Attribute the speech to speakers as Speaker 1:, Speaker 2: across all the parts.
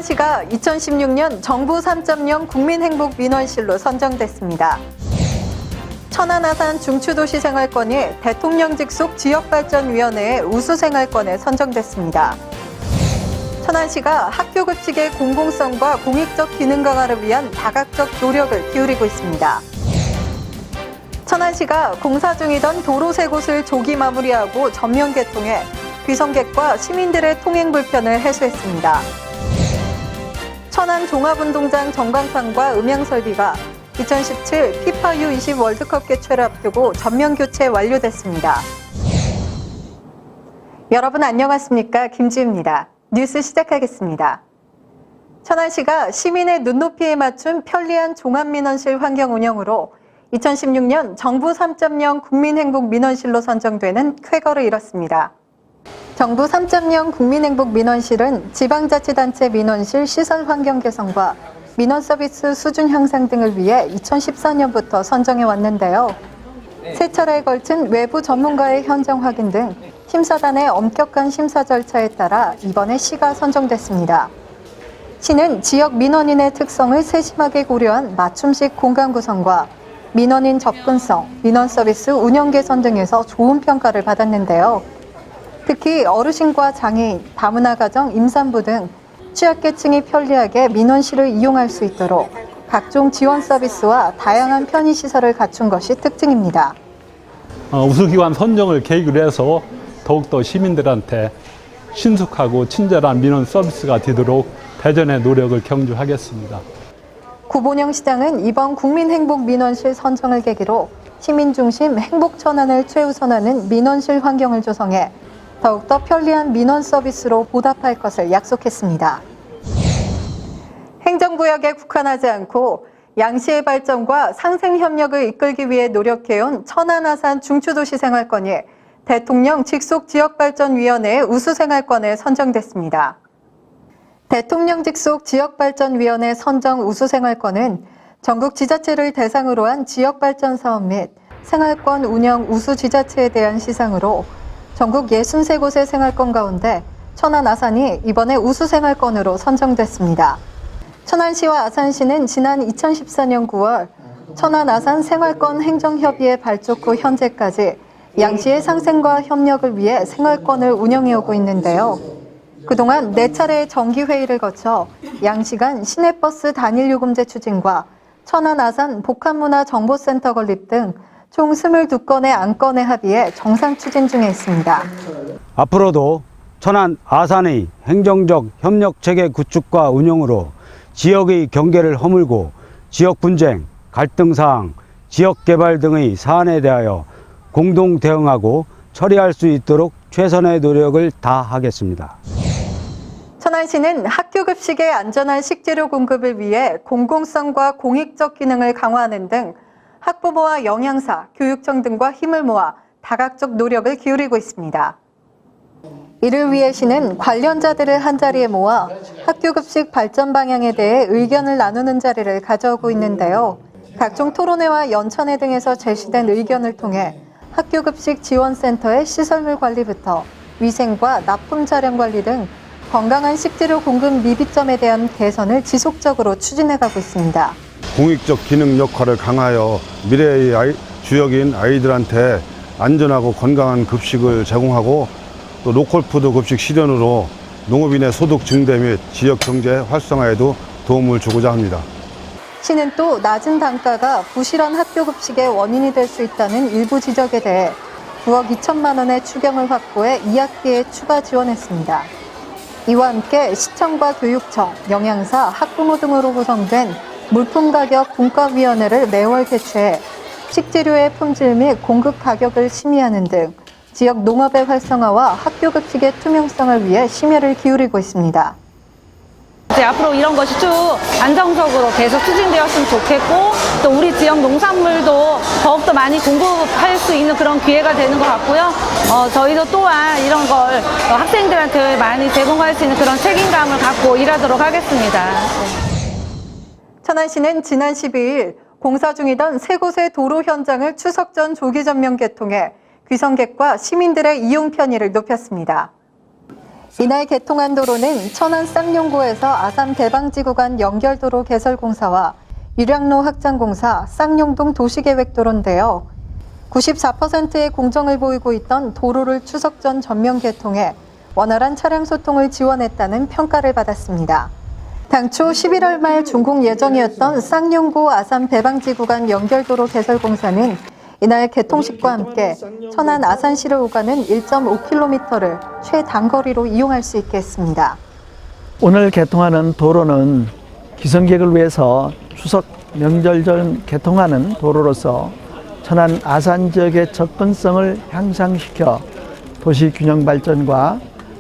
Speaker 1: 천안시가 2016년 정부 3.0 국민행복민원실로 선정됐습니다. 천안 아산 중추도시 생활권이 대통령 직속 지역발전위원회의 우수생활권에 선정됐습니다. 천안시가 학교급식의 공공성과 공익적 기능 강화를 위한 다각적 노력을 기울이고 있습니다. 천안시가 공사 중이던 도로 3곳을 조기 마무리하고 전면 개통해 귀성객과 시민들의 통행 불편을 해소했습니다. 천안 종합운동장 전광판과 음향설비가 2017 피파 U20 월드컵 개최를 앞두고 전면 교체 완료됐습니다. 여러분 안녕하십니까? 김지우입니다. 뉴스 시작하겠습니다. 천안시가 시민의 눈높이에 맞춘 편리한 종합민원실 환경 운영으로 2016년 정부 3.0 국민행복민원실로 선정되는 쾌거를 이뤘습니다. 정부 3.0 국민행복민원실은 지방자치단체 민원실 시설 환경 개선과 민원 서비스 수준 향상 등을 위해 2014년부터 선정해 왔는데요. 세 차례에 걸친 외부 전문가의 현장 확인 등 심사단의 엄격한 심사 절차에 따라 이번에 시가 선정됐습니다. 시는 지역 민원인의 특성을 세심하게 고려한 맞춤식 공간 구성과 민원인 접근성, 민원 서비스 운영 개선 등에서 좋은 평가를 받았는데요. 특히 어르신과 장애인, 다문화 가정, 임산부 등 취약계층이 편리하게 민원실을 이용할 수 있도록 각종 지원 서비스와 다양한 편의시설을 갖춘 것이 특징입니다.
Speaker 2: 우수기관 선정을 계기로 해서 더욱더 시민들한테 신속하고 친절한 민원 서비스가 되도록 대전의 노력을 경주하겠습니다.
Speaker 1: 구본영 시장은 이번 국민행복민원실 선정을 계기로 시민중심 행복천안을 최우선하는 민원실 환경을 조성해 더욱더 편리한 민원 서비스로 보답할 것을 약속했습니다. 행정구역에 국한하지 않고 양시의 발전과 상생협력을 이끌기 위해 노력해온 천안 아산 중추도시 생활권이 대통령 직속 지역발전위원회의 우수생활권에 선정됐습니다. 대통령 직속 지역발전위원회 선정 우수생활권은 전국 지자체를 대상으로 한 지역발전 사업 및 생활권 운영 우수지자체에 대한 시상으로 전국 63곳의 생활권 가운데 천안 아산이 이번에 우수생활권으로 선정됐습니다. 천안시와 아산시는 지난 2014년 9월 천안 아산 생활권 행정협의회 발족 후 현재까지 양시의 상생과 협력을 위해 생활권을 운영해오고 있는데요. 그동안 4차례의 정기회의를 거쳐 양시 간 시내버스 단일요금제 추진과 천안 아산 복합문화정보센터 건립 등 총 22건의 안건에 합의해 정상 추진 중에 있습니다.
Speaker 3: 앞으로도 천안 아산의 행정적 협력체계 구축과 운영으로 지역의 경계를 허물고 지역 분쟁, 갈등사항, 지역개발 등의 사안에 대하여 공동 대응하고 처리할 수 있도록 최선의 노력을 다하겠습니다.
Speaker 1: 천안시는 학교급식의 안전한 식재료 공급을 위해 공공성과 공익적 기능을 강화하는 등 학부모와 영양사, 교육청 등과 힘을 모아 다각적 노력을 기울이고 있습니다. 이를 위해 시는 관련자들을 한자리에 모아 학교급식 발전 방향에 대해 의견을 나누는 자리를 가져오고 있는데요. 각종 토론회와 연천회 등에서 제시된 의견을 통해 학교급식 지원센터의 시설물 관리부터 위생과 납품 차량 관리 등 건강한 식재료 공급 미비점에 대한 개선을 지속적으로 추진해가고 있습니다.
Speaker 4: 공익적 기능 역할을 강화하여 미래의 주역인 아이들한테 안전하고 건강한 급식을 제공하고 또 로컬푸드 급식 실현으로 농업인의 소득 증대 및 지역 경제 활성화에도 도움을 주고자 합니다.
Speaker 1: 시는 또 낮은 단가가 부실한 학교급식의 원인이 될 수 있다는 일부 지적에 대해 9억 2천만 원의 추경을 확보해 2학기에 추가 지원했습니다. 이와 함께 시청과 교육청, 영양사, 학부모 등으로 구성된 물품가격 분과위원회를 매월 개최해 식재료의 품질 및 공급 가격을 심의하는 등 지역 농업의 활성화와 학교급식의 투명성을 위해 심혈을 기울이고 있습니다.
Speaker 5: 앞으로 이런 것이 쭉 안정적으로 계속 추진되었으면 좋겠고 또 우리 지역 농산물도 더욱더 많이 공급할 수 있는 그런 기회가 되는 것 같고요. 저희도 또한 이런 걸 학생들한테 많이 제공할 수 있는 그런 책임감을 갖고 일하도록 하겠습니다.
Speaker 1: 천안시는 지난 12일 공사 중이던 3곳의 도로 현장을 추석 전 조기 전면 개통해 귀성객과 시민들의 이용 편의를 높였습니다. 이날 개통한 도로는 천안 쌍용구에서 아산 대방지 구간 연결도로 개설공사와 유량로 확장공사 쌍용동 도시계획도로인데요. 94%의 공정을 보이고 있던 도로를 추석 전 전면 개통해 원활한 차량 소통을 지원했다는 평가를 받았습니다. 당초 11월 말 준공 예정이었던 쌍용구 아산 대방지 구간 연결도로 개설공사는 이날 개통식과 함께 천안 아산시를 오가는 1.5km를 최단거리로 이용할 수 있게 했습니다.
Speaker 6: 오늘 개통하는 도로는 기성객을 위해서 추석 명절 전 개통하는 도로로서 천안 아산 지역의 접근성을 향상시켜 도시 균형 발전과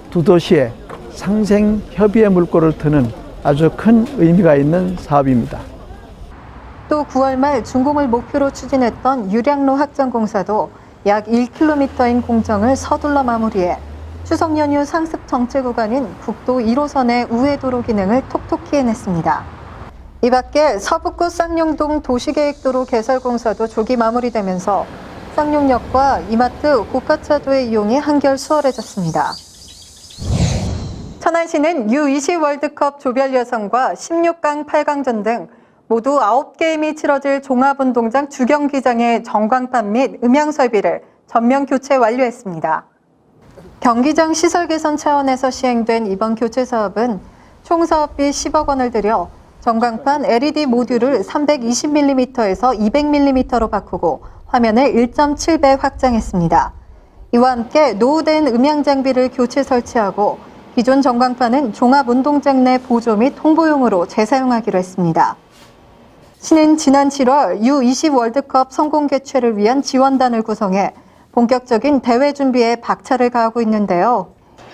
Speaker 6: 두 도시의 상생 협의의 물꼬를 트는 아주 큰 의미가 있는 사업입니다.
Speaker 1: 또 9월 말 준공을 목표로 추진했던 유량로 확장공사도 약 1km인 공정을 서둘러 마무리해 추석 연휴 상습 정체 구간인 국도 1호선의 우회도로 기능을 톡톡히 해냈습니다. 이 밖에 서북구 쌍용동 도시계획도로 개설공사도 조기 마무리되면서 쌍용역과 이마트 고가차도의 이용이 한결 수월해졌습니다. 천안시는 U20 월드컵 조별 예선과 16강, 8강전 등 모두 9게임이 치러질 종합운동장 주경기장의 전광판 및 음향 설비를 전면 교체 완료했습니다. 경기장 시설 개선 차원에서 시행된 이번 교체 사업은 총 사업비 10억 원을 들여 전광판 LED 모듈을 320mm에서 200mm로 바꾸고 화면을 1.7배 확장했습니다. 이와 함께 노후된 음향 장비를 교체 설치하고 기존 전광판은 종합운동장 내 보조 및 홍보용으로 재사용하기로 했습니다. 시는 지난 7월 U20 월드컵 성공 개최를 위한 지원단을 구성해 본격적인 대회 준비에 박차를 가하고 있는데요.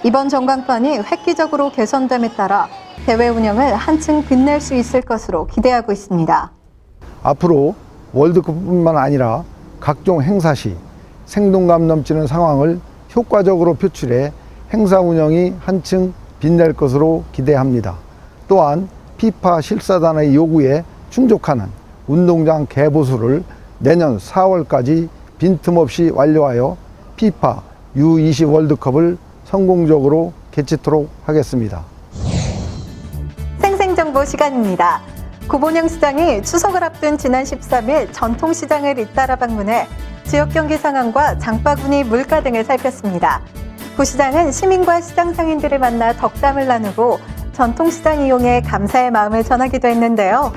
Speaker 1: 이번 전광판이 획기적으로 개선됨에 따라 대회 운영을 한층 빛낼 수 있을 것으로 기대하고 있습니다.
Speaker 7: 앞으로 월드컵뿐만 아니라 각종 행사 시 생동감 넘치는 상황을 효과적으로 표출해 행사 운영이 한층 빛날 것으로 기대합니다. 또한 피파 실사단의 요구에 충족하는 운동장 개보수를 내년 4월까지 빈틈없이 완료하여 피파 U20 월드컵을 성공적으로 개최토록 하겠습니다.
Speaker 1: 생생정보 시간입니다. 구본영 시장이 추석을 앞둔 지난 13일 전통시장을 잇따라 방문해 지역 경기 상황과 장바구니 물가 등을 살폈습니다. 구 시장은 시민과 시장 상인들을 만나 덕담을 나누고 전통시장 이용에 감사의 마음을 전하기도 했는데요.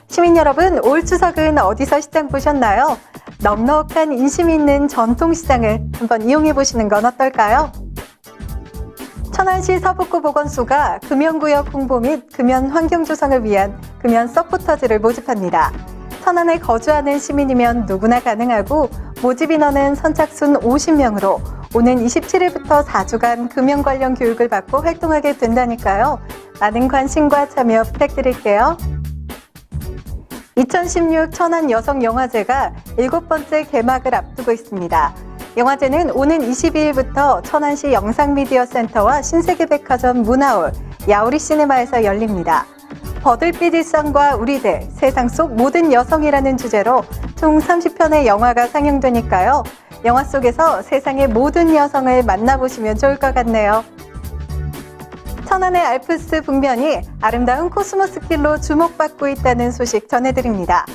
Speaker 1: 시민 여러분, 올 추석은 어디서 시장 보셨나요? 넉넉한 인심이 있는 전통시장을 한번 이용해 보시는 건 어떨까요? 천안시 서북구 보건소가 금연구역 홍보 및 금연 환경 조성을 위한 금연 서포터즈를 모집합니다. 천안에 거주하는 시민이면 누구나 가능하고 모집 인원은 선착순 50명으로 오는 27일부터 4주간 금연 관련 교육을 받고 활동하게 된다니까요. 많은 관심과 참여 부탁드릴게요. 2016 천안 여성영화제가 7번째 개막을 앞두고 있습니다. 영화제는 오는 22일부터 천안시 영상미디어센터와 신세계백화점 문화홀, 야오리 시네마에서 열립니다. 버들빛 일상과 우리들, 세상 속 모든 여성이라는 주제로 총 30편의 영화가 상영되니까요. 영화 속에서 세상의 모든 여성을 만나보시면 좋을 것 같네요. 천안의 알프스 북면이 아름다운 코스모스길로 주목받고 있다는 소식 전해드립니다.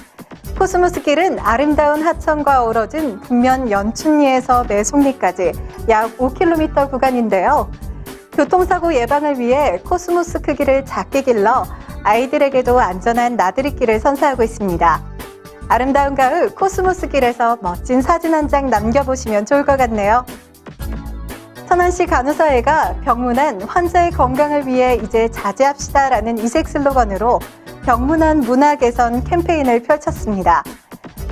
Speaker 1: 코스모스길은 아름다운 하천과 어우러진 북면 연춘리에서 매송리까지 약 5km 구간인데요. 교통사고 예방을 위해 코스모스 크기를 작게 길러 아이들에게도 안전한 나들이길을 선사하고 있습니다. 아름다운 가을 코스모스길에서 멋진 사진 한 장 남겨보시면 좋을 것 같네요. 천안시 간호사회가 병문안 환자의 건강을 위해 이제 자제합시다라는 이색 슬로건으로 병문안 문화 개선 캠페인을 펼쳤습니다.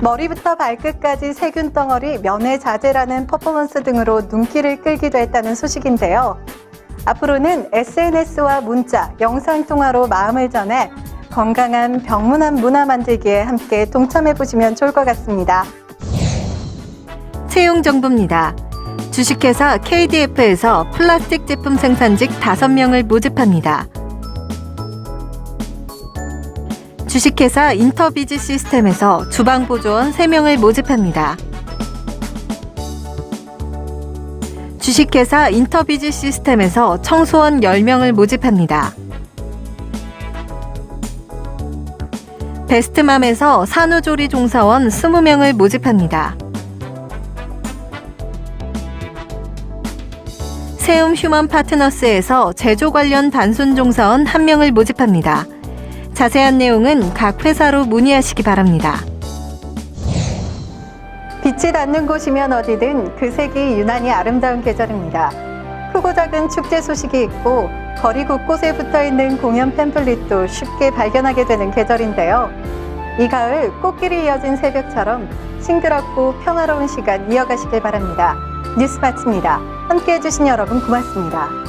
Speaker 1: 머리부터 발끝까지 세균 덩어리 면회 자제라는 퍼포먼스 등으로 눈길을 끌기도 했다는 소식인데요. 앞으로는 SNS와 문자, 영상통화로 마음을 전해 건강한 병문안 문화 만들기에 함께 동참해보시면 좋을 것 같습니다. 채용 정보입니다. 주식회사 KDF에서 플라스틱 제품 생산직 5명을 모집합니다. 주식회사 인터비즈 시스템에서 주방보조원 3명을 모집합니다. 주식회사 인터비즈 시스템에서 청소원 10명을 모집합니다. 베스트맘에서 산후조리 종사원 20명을 모집합니다. 세움 휴먼 파트너스에서 제조 관련 단순 종사원 1명을 모집합니다. 자세한 내용은 각 회사로 문의하시기 바랍니다. 빛이 닿는 곳이면 어디든 그 색이 유난히 아름다운 계절입니다. 크고 작은 축제 소식이 있고 거리 곳곳에 붙어있는 공연 팸플릿도 쉽게 발견하게 되는 계절인데요. 이 가을 꽃길이 이어진 새벽처럼 싱그럽고 평화로운 시간 이어가시길 바랍니다. 뉴스 마칩니다. 함께해 주신 여러분 고맙습니다.